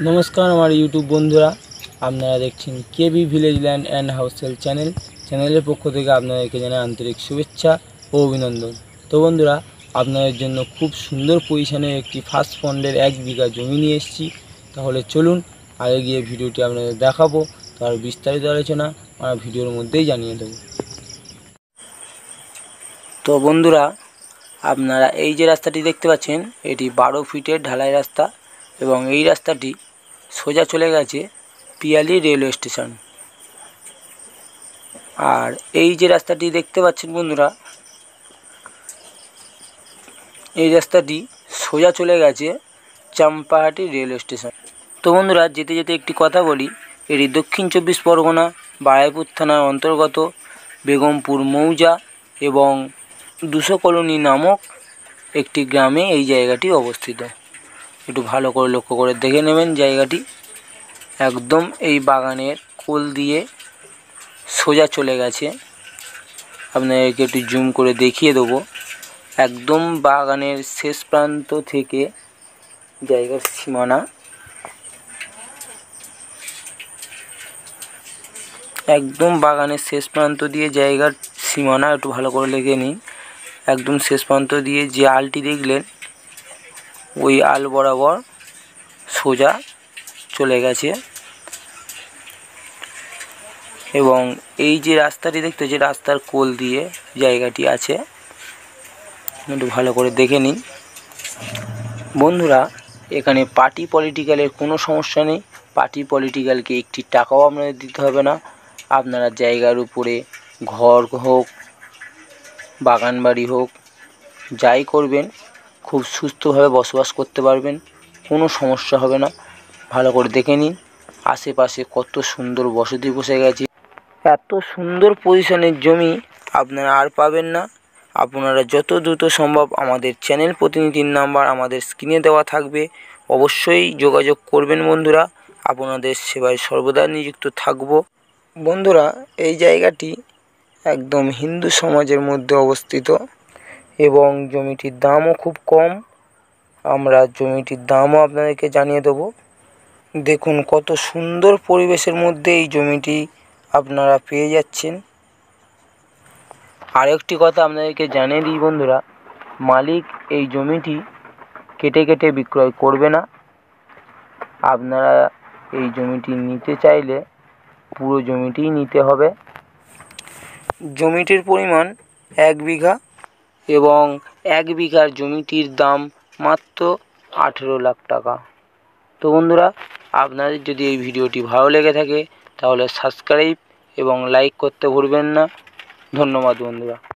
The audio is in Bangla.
নমস্কার আমার ইউটিউব বন্ধুরা, আপনারা দেখছেন KB village land and house sale চ্যানেলের পক্ষ থেকে আপনাদেরকে জানাই আন্তরিক শুভেচ্ছা ও অভিনন্দন। তো বন্ধুরা, আপনাদের জন্য খুব সুন্দর পজিশনের একটি ফার্স্ট ফন্ডের 1 বিঘা জমি নিয়ে এসেছি। তাহলে চলুন আগে গিয়ে ভিডিওটি আপনাদের দেখাবো, তার বিস্তারিত আলোচনা আমরা ভিডিওর মধ্যেই জানিয়ে দেব। তো বন্ধুরা, আপনারা এই যে রাস্তাটি দেখতে পাচ্ছেন, এটি 12 ফিটের ঢালাই রাস্তা এবং এই রাস্তাটি সোজা চলে গেছে পিয়ালি রেলওয়ে স্টেশন। আর এই যে রাস্তাটি দেখতে পাচ্ছেন বন্ধুরা, এই রাস্তাটি সোজা চলে গেছে চাম্পাহাটি রেলওয়ে স্টেশন। তো বন্ধুরা, যেতে যেতে একটি কথা বলি, এটি দক্ষিণ 24 পরগনা বারাইপুর থানার অন্তর্গত বেগমপুর মৌজা এবং 200 কলোনি নামক একটি গ্রামে এই জায়গাটি অবস্থিত। একটু ভালো করে লক্ষ্য করে দেখে নেবেন। জায়গাটি একদম এই বাগানের কোল দিয়ে সোজা চলে গেছে। আপনাদেরকে একটু জুম করে দেখিয়ে দেবো। একদম বাগানের শেষ প্রান্ত থেকে জায়গার সীমানা, একদম বাগানের শেষ প্রান্ত দিয়ে জায়গার সীমানা একটু ভালো করে লিখে নিন। একদম শেষ প্রান্ত দিয়ে যে আলটি দেখলেন, ওই আল বরাবর সোজা চলে গেছে। এবং এই যে রাস্তাটি দেখতে, যে রাস্তার কোল দিয়ে জায়গাটি আছে, একটু ভালো করে দেখে নিন। বন্ধুরা, এখানে পার্টি পলিটিক্যালের কোনো সমস্যা নেই। পার্টি পলিটিক্যালকে একটি টাকাও আপনাদের দিতে হবে না। আপনারা জায়গার উপরে ঘর হোক, বাগান বাড়ি হোক, যাই করবেন খুব সুস্থভাবে বসবাস করতে পারবেন, কোনো সমস্যা হবে না। ভালো করে দেখে নিন। আশেপাশে কত সুন্দর বসতি বসে গেছে। এত সুন্দর পজিশনের জমি আপনারা আর পাবেন না। আপনারা যত দ্রুত সম্ভব আমাদের চ্যানেল প্রতিনিধির নাম্বার আমাদের স্ক্রিনে দেওয়া থাকবে, অবশ্যই যোগাযোগ করবেন বন্ধুরা। আপনাদের সেবায় সর্বদা নিযুক্ত থাকব। বন্ধুরা, এই জায়গাটি একদম হিন্দু সমাজের মধ্যে অবস্থিত এবং জমিটির দামও খুব কম। আমরা জমিটির দামও আপনাদেরকে জানিয়ে দেব। দেখুন কত সুন্দর পরিবেশের মধ্যে এই জমিটি আপনারা পেয়ে যাচ্ছেন। আরেকটি কথা আপনাদেরকে জানিয়ে দিই বন্ধুরা, মালিক এই জমিটি কেটে কেটে বিক্রয় করবে না। আপনারা এই জমিটি নিতে চাইলে পুরো জমিটিই নিতে হবে। জমিটির পরিমাণ 1 বিঘা এবং 1 বিঘার জমিটির দাম মাত্র 18 লাখ টাকা। তো বন্ধুরা, আপনাদের যদি এই ভিডিওটি ভালো লেগে থাকে তাহলে সাবস্ক্রাইব এবং লাইক করতে ভুলবেন না। ধন্যবাদ বন্ধুরা।